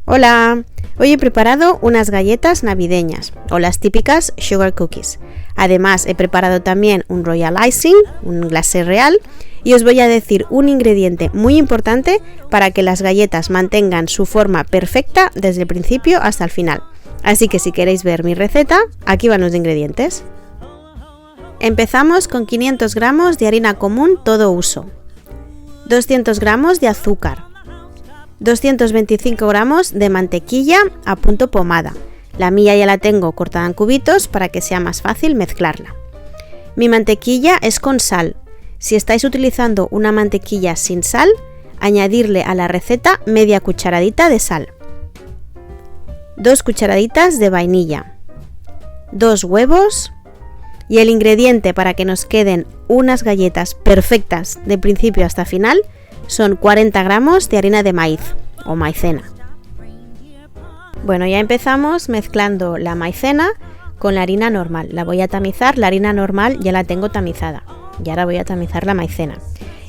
Hola, hoy he preparado unas galletas navideñas o las típicas sugar cookies. Además he preparado también un royal icing, un glacé real, y os voy a decir un ingrediente muy importante para que las galletas mantengan su forma perfecta desde el principio hasta el final. Así que si queréis ver mi receta, aquí van los ingredientes. Empezamos con 500 gramos de harina común todo uso, 200 gramos de azúcar, 225 gramos de mantequilla a punto pomada. La mía ya la tengo cortada en cubitos para que sea más fácil mezclarla. Mi mantequilla es con sal. Si estáis utilizando una mantequilla sin sal, añadirle a la receta media cucharadita de sal, 2 cucharaditas de vainilla, 2 huevos y el ingrediente para que nos queden unas galletas perfectas de principio hasta final son 40 gramos de harina de maíz o maicena. Bueno, ya empezamos mezclando la maicena con la harina normal. La voy a tamizar, la harina normal ya la tengo tamizada. Y ahora voy a tamizar la maicena.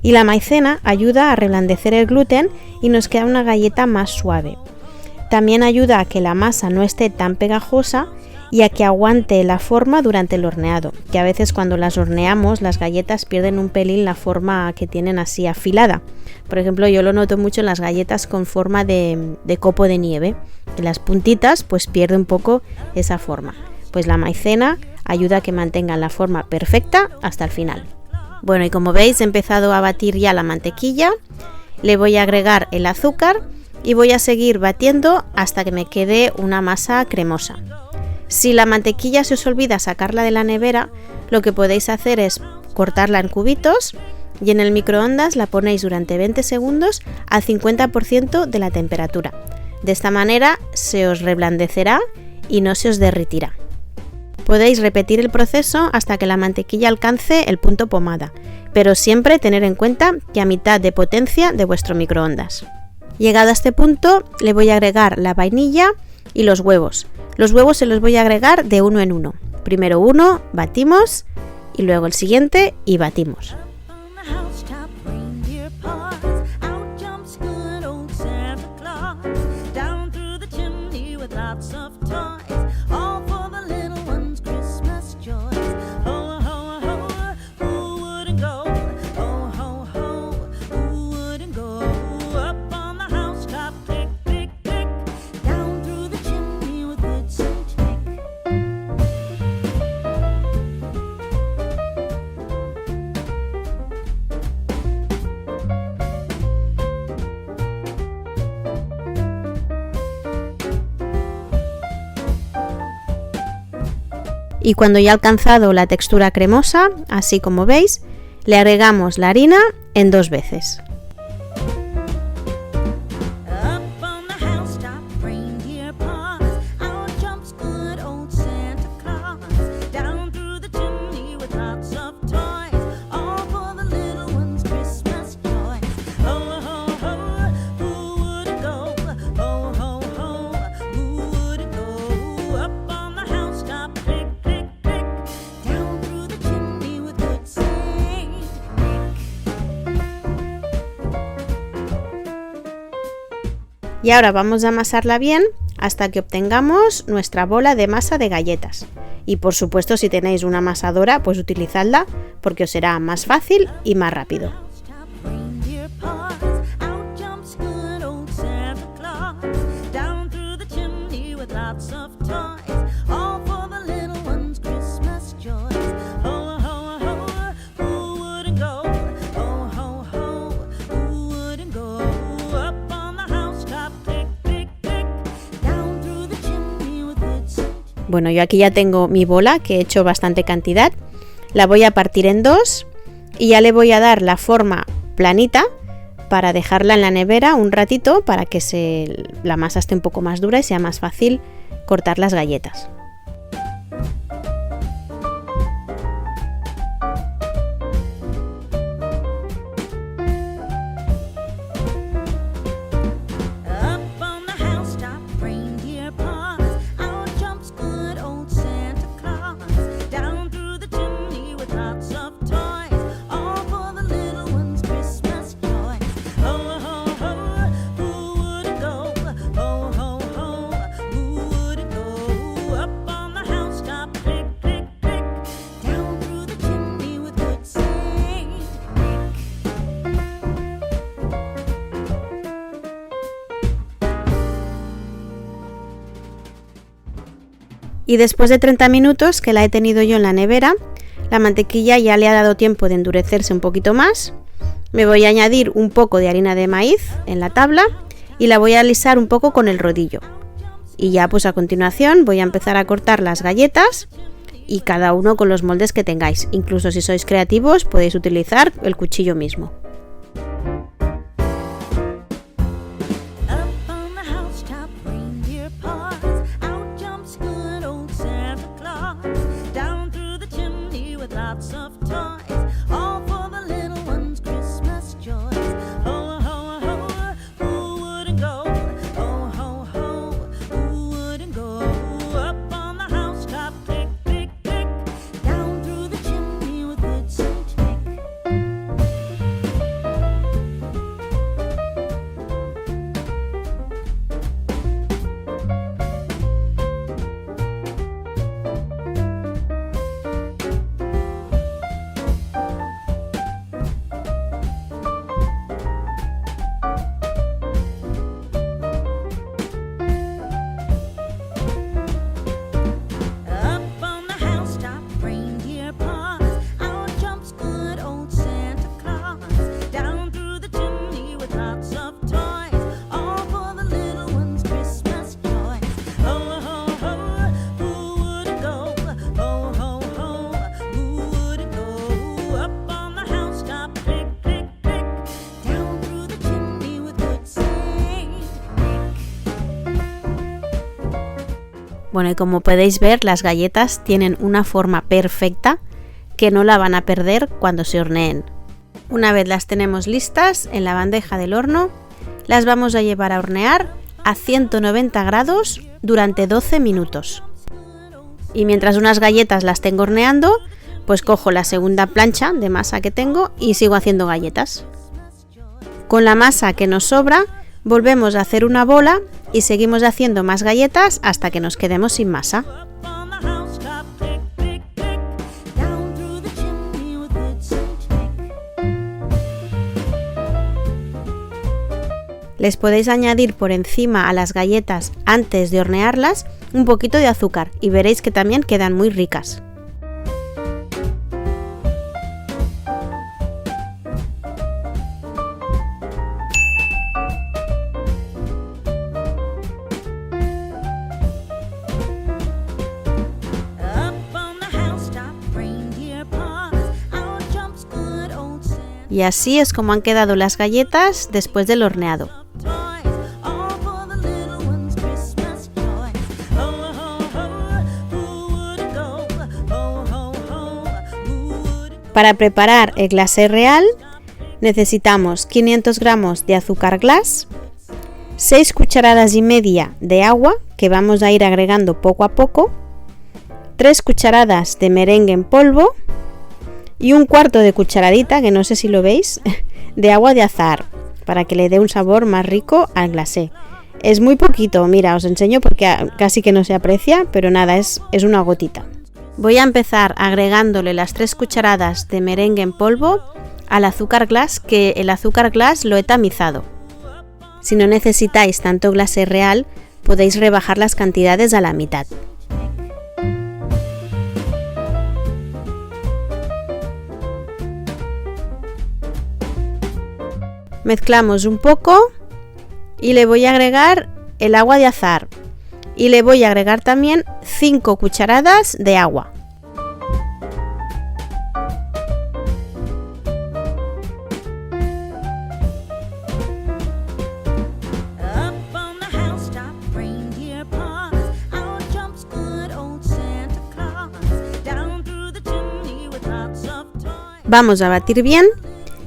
Y la maicena ayuda a reblandecer el gluten y nos queda una galleta más suave. También ayuda a que la masa no esté tan pegajosa y a que aguante la forma durante el horneado, que a veces cuando las horneamos las galletas pierden un pelín la forma que tienen así afilada. Por ejemplo, yo lo noto mucho en las galletas con forma de copo de nieve, que las puntitas pues pierde un poco esa forma. Pues la maicena ayuda a que mantengan la forma perfecta hasta el final. Bueno, y como veis he empezado a batir ya la mantequilla, le voy a agregar el azúcar y voy a seguir batiendo hasta que me quede una masa cremosa. Si la mantequilla se os olvida sacarla de la nevera, lo que podéis hacer es cortarla en cubitos y en el microondas la ponéis durante 20 segundos al 50% de la temperatura. De esta manera se os reblandecerá y no se os derretirá. Podéis repetir el proceso hasta que la mantequilla alcance el punto pomada, pero siempre tener en cuenta que a mitad de potencia de vuestro microondas. Llegado a este punto le voy a agregar la vainilla y los huevos. Los huevos se los voy a agregar de uno en uno. Primero uno, batimos, y luego el siguiente y batimos. Y cuando ya ha alcanzado la textura cremosa, así como veis, le agregamos la harina en 2 veces. Y ahora vamos a amasarla bien hasta que obtengamos nuestra bola de masa de galletas. Y por supuesto, si tenéis una amasadora, pues utilizadla porque os será más fácil y más rápido. Bueno, yo aquí ya tengo mi bola, que he hecho bastante cantidad. La voy a partir en 2 y ya le voy a dar la forma planita para dejarla en la nevera un ratito para que la masa esté un poco más dura y sea más fácil cortar las galletas. Y después de 30 minutos que la he tenido yo en la nevera, la mantequilla ya le ha dado tiempo de endurecerse un poquito más. Me voy a añadir un poco de harina de maíz en la tabla y la voy a alisar un poco con el rodillo. Y ya pues a continuación voy a empezar a cortar las galletas y cada uno con los moldes que tengáis. Incluso si sois creativos podéis utilizar el cuchillo mismo. Bueno, y como podéis ver, las galletas tienen una forma perfecta que no la van a perder cuando se horneen. Una vez las tenemos listas en la bandeja del horno, las vamos a llevar a hornear a 190 grados durante 12 minutos. Y mientras unas galletas las tengo horneando, pues cojo la segunda plancha de masa que tengo y sigo haciendo galletas. Con la masa que nos sobra, volvemos a hacer una bola y seguimos haciendo más galletas hasta que nos quedemos sin masa. Les podéis añadir por encima a las galletas antes de hornearlas un poquito de azúcar y veréis que también quedan muy ricas. Y así es como han quedado las galletas después del horneado. Para preparar el glacé real necesitamos 500 gramos de azúcar glass, 6 cucharadas y media de agua que vamos a ir agregando poco a poco, 3 cucharadas de merengue en polvo y un cuarto de cucharadita, que no sé si lo veis, de agua de azahar para que le dé un sabor más rico al glacé. Es muy poquito, mira, os enseño porque casi que no se aprecia, pero nada, es una gotita. Voy a empezar agregándole las 3 cucharadas de merengue en polvo al azúcar glass, que el azúcar glass lo he tamizado. Si no necesitáis tanto glacé real, podéis rebajar las cantidades a la mitad. Mezclamos un poco y le voy a agregar el agua de azahar y le voy a agregar también 5 cucharadas de agua. Vamos a batir bien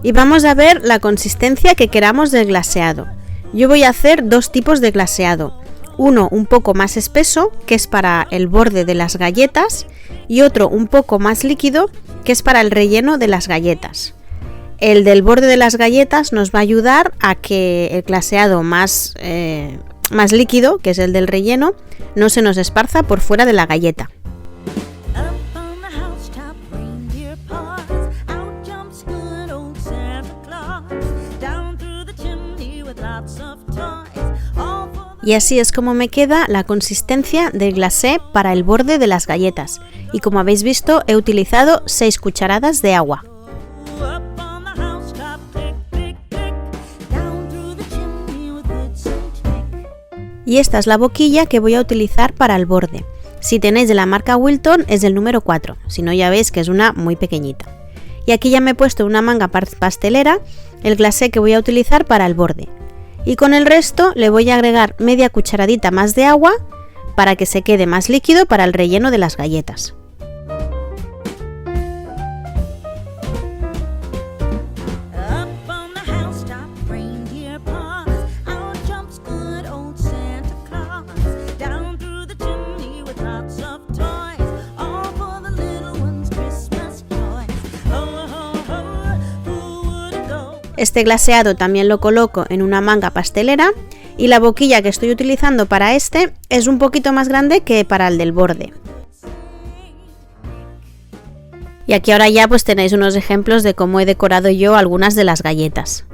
y vamos a ver la consistencia que queramos del glaseado. Yo voy a hacer 2 tipos de glaseado. Uno un poco más espeso, que es para el borde de las galletas, y otro un poco más líquido, que es para el relleno de las galletas. El del borde de las galletas nos va a ayudar a que el glaseado más líquido, que es el del relleno, no se nos esparza por fuera de la galleta. Y así es como me queda la consistencia del glacé para el borde de las galletas. Y como habéis visto, he utilizado 6 cucharadas de agua. Y esta es la boquilla que voy a utilizar para el borde. Si tenéis de la marca Wilton es del número 4, si no ya veis que es una muy pequeñita. Y aquí ya me he puesto una manga pastelera, el glacé que voy a utilizar para el borde. Y con el resto le voy a agregar media cucharadita más de agua para que se quede más líquido para el relleno de las galletas. Este glaseado también lo coloco en una manga pastelera y la boquilla que estoy utilizando para este es un poquito más grande que para el del borde. Y aquí ahora ya pues tenéis unos ejemplos de cómo he decorado yo algunas de las galletas.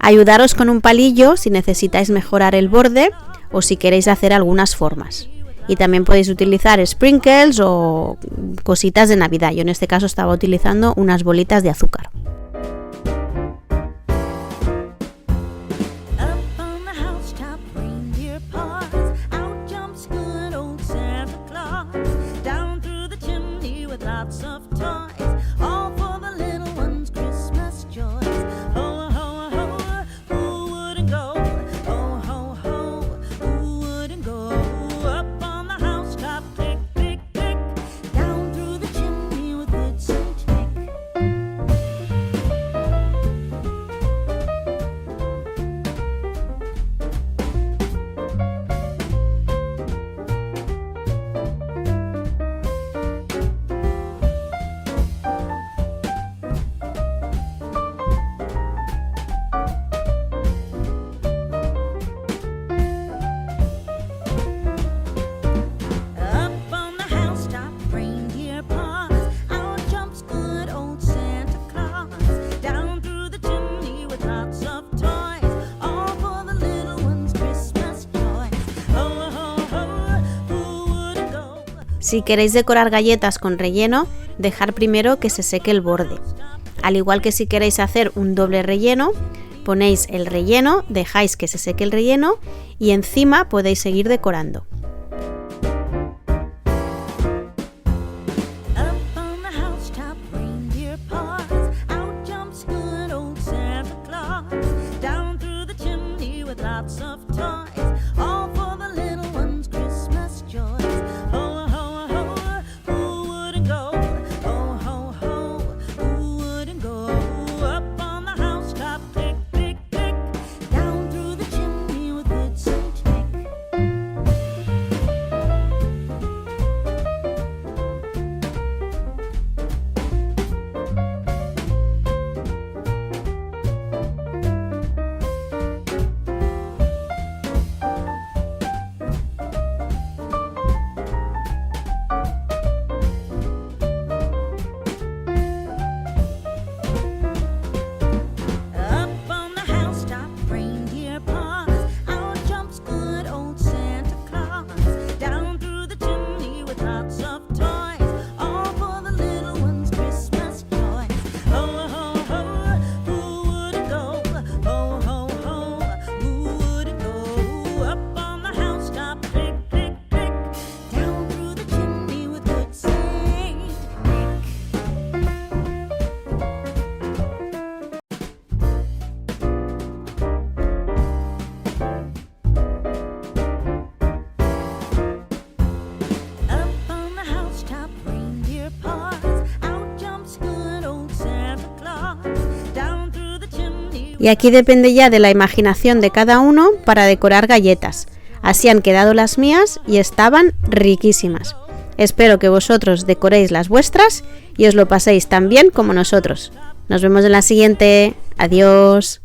Ayudaros con un palillo si necesitáis mejorar el borde o si queréis hacer algunas formas. Y también podéis utilizar sprinkles o cositas de Navidad. Yo en este caso estaba utilizando unas bolitas de azúcar. Si queréis decorar galletas con relleno, dejar primero que se seque el borde. Al igual que si queréis hacer un doble relleno, ponéis el relleno, dejáis que se seque el relleno y encima podéis seguir decorando. Y aquí depende ya de la imaginación de cada uno para decorar galletas. Así han quedado las mías y estaban riquísimas. Espero que vosotros decoréis las vuestras y os lo paséis tan bien como nosotros. Nos vemos en la siguiente. Adiós.